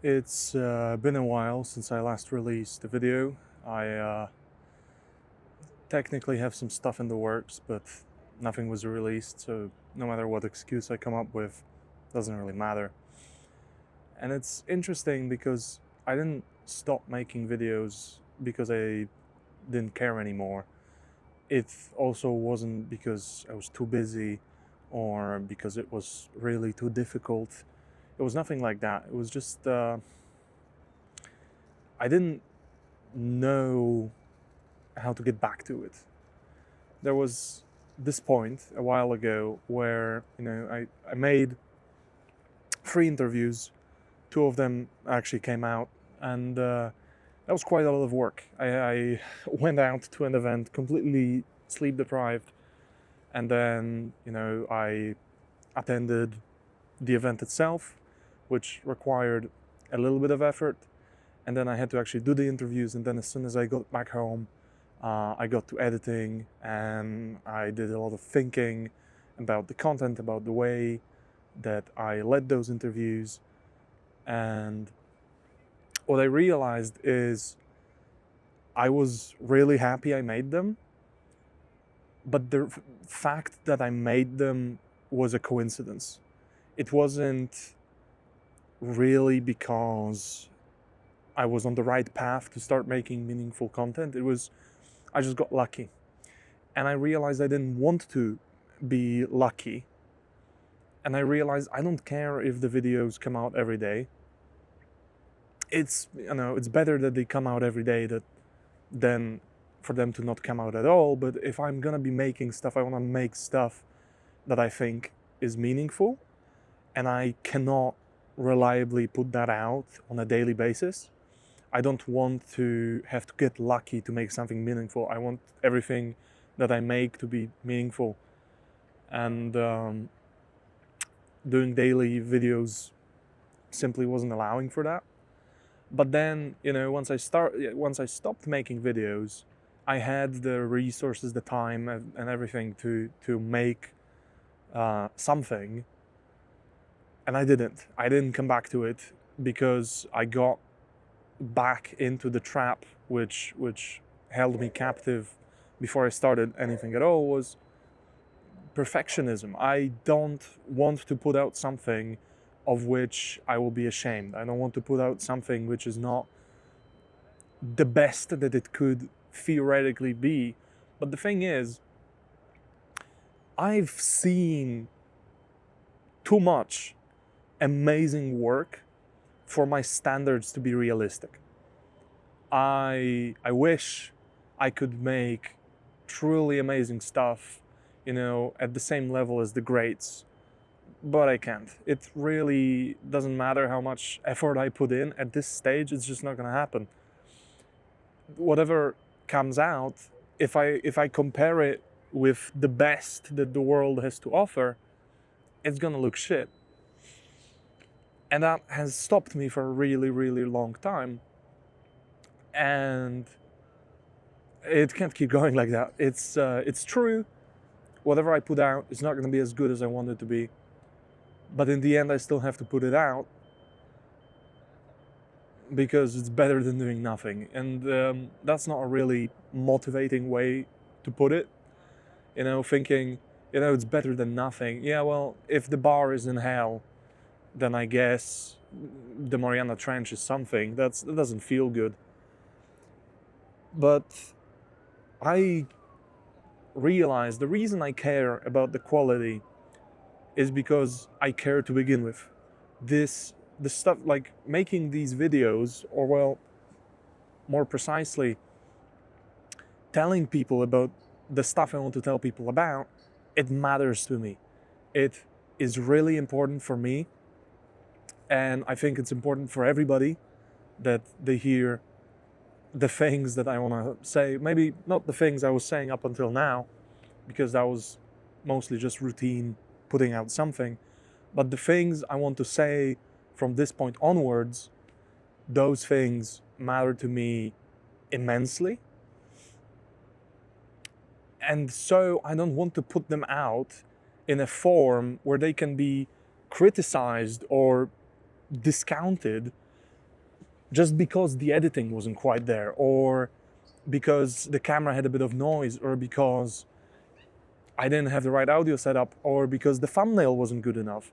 It's been a while since I last released a video. I technically have some stuff in the works, but nothing was released, so no matter what excuse I come up with, doesn't really matter. And it's interesting because I didn't stop making videos because I didn't care anymore. It also wasn't because I was too busy or because it was really too difficult. It was nothing like that. It was just I didn't know how to get back to it. There was this point a while ago where I made 3 interviews. 2 of them actually came out, and that was quite a lot of work. I went out to an event completely sleep deprived, and then I attended the event itself, which required a little bit of effort, and then I had to actually do the interviews. And then as soon as I got back home, I got to editing, and I did a lot of thinking about the content, about the way that I led those interviews. And what I realized is I was really happy I made them, but the fact that I made them was a coincidence. It wasn't really because I was on the right path to start making meaningful content. I just got lucky. And I realized I didn't want to be lucky. And I realized I don't care if the videos come out every day. It's better that they come out every day than for them to not come out at all. But if I'm gonna be making stuff, I wanna make stuff that I think is meaningful, and I cannot reliably put that out on a daily basis. I don't want to have to get lucky to make something meaningful. I want everything that I make to be meaningful. And doing daily videos simply wasn't allowing for that. But then, once I stopped making videos, I had the resources, the time, and everything to make something, and I didn't come back to it because I got back into the trap which held me captive before I started anything at all, was perfectionism. I don't want to put out something of which I will be ashamed. I don't want to put out something which is not the best that it could theoretically be. But the thing is, I've seen too much amazing work for my standards to be realistic. I wish I could make truly amazing stuff, at the same level as the greats, but I can't. It really doesn't matter how much effort I put in at this stage. It's just not gonna happen. Whatever comes out, if I compare it with the best that the world has to offer, it's gonna look shit. And that has stopped me for a really, really long time. And it can't keep going like that. It's true, whatever I put out is not going to be as good as I want it to be. But in the end, I still have to put it out because it's better than doing nothing. And that's not a really motivating way to put it. Thinking, it's better than nothing. Yeah, well, if the bar is in hell, then I guess the Mariana Trench is something. That doesn't feel good. But I realize the reason I care about the quality is because I care to begin with. The stuff like making these videos, or well, more precisely, telling people about the stuff I want to tell people about, it matters to me. It is really important for me, and I think it's important for everybody that they hear the things that I want to say. Maybe not the things I was saying up until now, because that was mostly just routine, putting out something. But the things I want to say from this point onwards, those things matter to me immensely. And so I don't want to put them out in a form where they can be criticized or discounted just because the editing wasn't quite there, or because the camera had a bit of noise, or because I didn't have the right audio setup, or because the thumbnail wasn't good enough.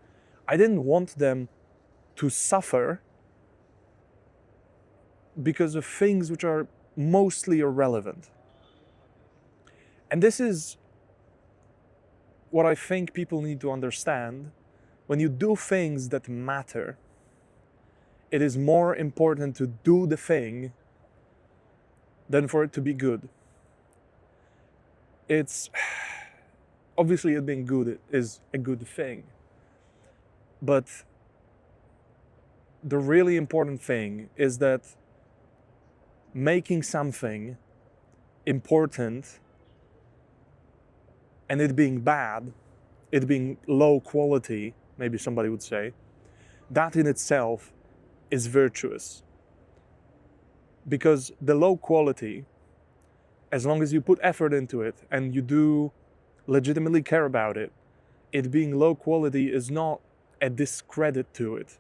I didn't want them to suffer because of things which are mostly irrelevant. And this is what I think people need to understand. When you do things that matter, it is more important to do the thing than for it to be good. It's obviously it being good is a good thing, but the really important thing is that making something important and it being bad, it being low quality, maybe somebody would say, that in itself is virtuous. Because the low quality, as long as you put effort into it and you do legitimately care about it, it being low quality is not a discredit to it.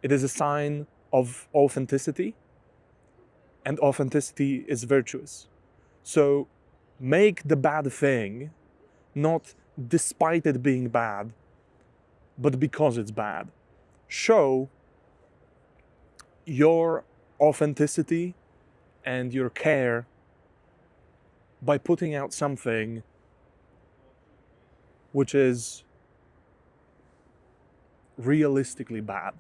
It is a sign of authenticity, and authenticity is virtuous. So make the bad thing not despite it being bad, but because it's bad. Show your authenticity and your care by putting out something which is realistically bad.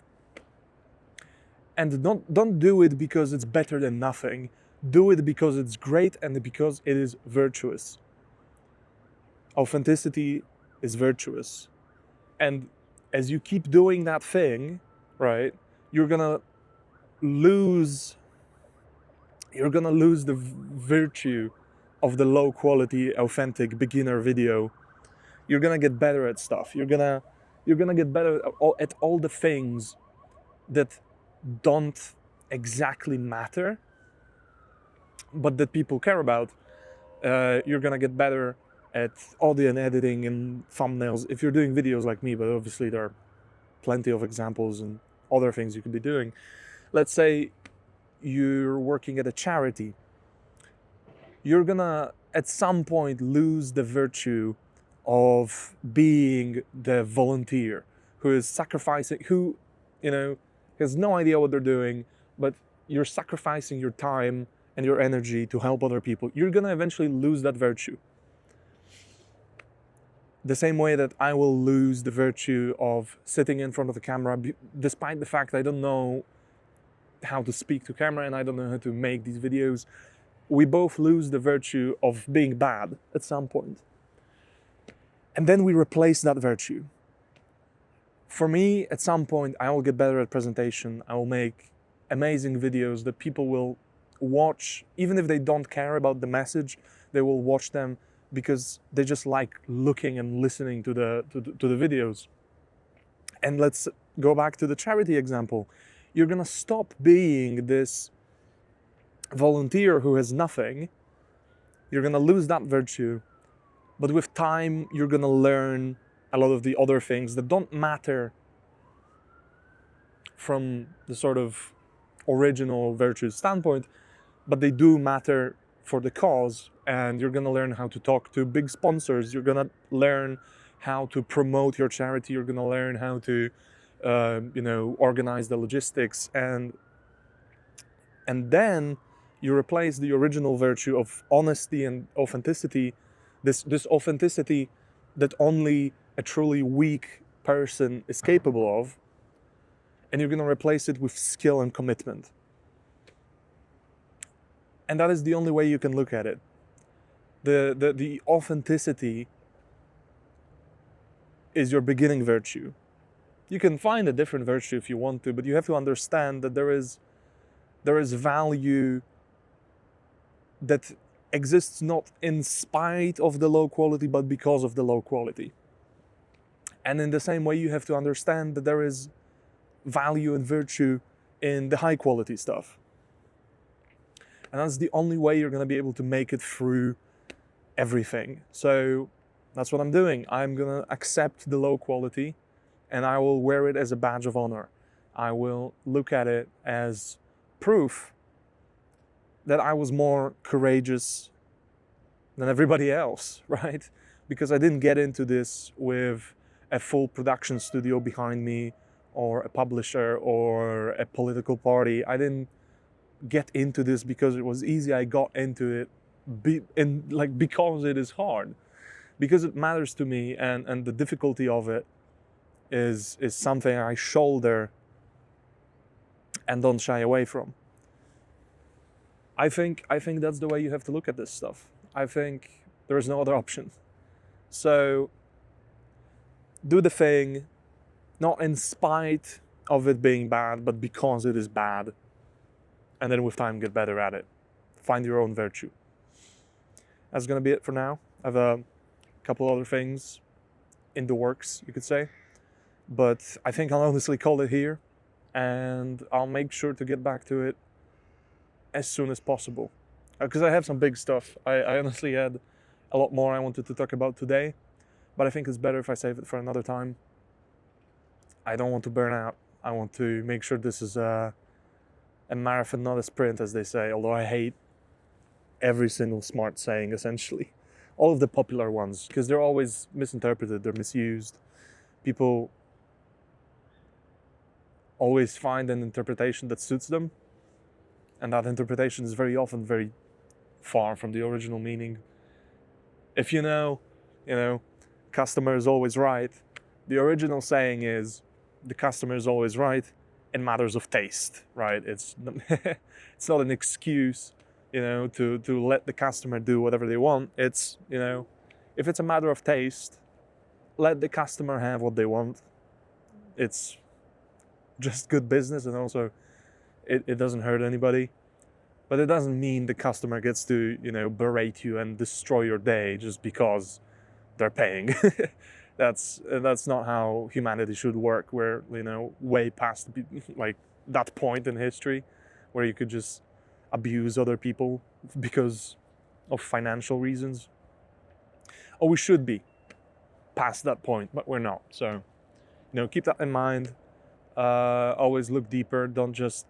And don't do it because it's better than nothing. Do it because it's great and because it is virtuous. Authenticity is virtuous. And as you keep doing that thing, right, you're gonna lose the virtue of the low quality, authentic beginner video. You're gonna get better at stuff. You're gonna get better at all the things that don't exactly matter, but that people care about. You're gonna get better at audio and editing and thumbnails if you're doing videos like me, but obviously there are plenty of examples and other things you could be doing. Let's say you're working at a charity. You're gonna at some point lose the virtue of being the volunteer who is sacrificing, who, has no idea what they're doing, but you're sacrificing your time and your energy to help other people. You're gonna eventually lose that virtue. The same way that I will lose the virtue of sitting in front of the camera, despite the fact I don't know how to speak to camera and I don't know how to make these videos. We both lose the virtue of being bad at some point. And then we replace that virtue. For me, at some point, I will get better at presentation. I will make amazing videos that people will watch, even if they don't care about the message, they will watch them because they just like looking and listening to the videos. And let's go back to the charity example. You're gonna stop being this volunteer who has nothing. You're gonna lose that virtue, but with time, you're gonna learn a lot of the other things that don't matter from the sort of original virtue standpoint, but they do matter for the cause. And you're gonna learn how to talk to big sponsors. You're gonna learn how to promote your charity. You're gonna learn how to, organize the logistics, and then you replace the original virtue of honesty and authenticity, this authenticity that only a truly weak person is capable of, and you're gonna replace it with skill and commitment. And that is the only way you can look at it. The authenticity is your beginning virtue. You can find a different virtue if you want to, but you have to understand that there is value that exists not in spite of the low quality, but because of the low quality. And in the same way, you have to understand that there is value and virtue in the high quality stuff. And that's the only way you're gonna be able to make it through everything. So that's what I'm doing. I'm gonna accept the low quality and I will wear it as a badge of honor. I will look at it as proof that I was more courageous than everybody else, right? Because I didn't get into this with a full production studio behind me, or a publisher, or a political party. I didn't get into this because it was easy. I got into it because it is hard, because it matters to me, and the difficulty of it is something I shoulder and don't shy away from. I think that's the way you have to look at this stuff. I think there is no other option. So do the thing, not in spite of it being bad, but because it is bad. And then with time, get better at it. Find your own virtue. That's going to be it for now. I have a couple other things in the works, you could say. But I think I'll honestly call it here. And I'll make sure to get back to it as soon as possible. Because I have some big stuff. I honestly had a lot more I wanted to talk about today. But I think it's better if I save it for another time. I don't want to burn out. I want to make sure this is a marathon, not a sprint, as they say. Although I hate every single smart saying, essentially. All of the popular ones, because they're always misinterpreted, they're misused. People always find an interpretation that suits them. And that interpretation is very often very far from the original meaning. If you know, customer is always right. The original saying is, the customer is always right in matters of taste, right? It's not an excuse, to let the customer do whatever they want. It's, if it's a matter of taste, let the customer have what they want. It's just good business, and also it doesn't hurt anybody. But it doesn't mean the customer gets to, berate you and destroy your day just because they're paying. That's not how humanity should work. We're, way past that point in history where you could just abuse other people because of financial reasons. Or we should be past that point, but we're not. So, keep that in mind. Always look deeper. Don't just,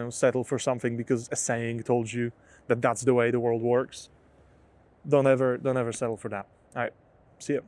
settle for something because a saying told you that that's the way the world works. Don't ever settle for that. All right, see ya.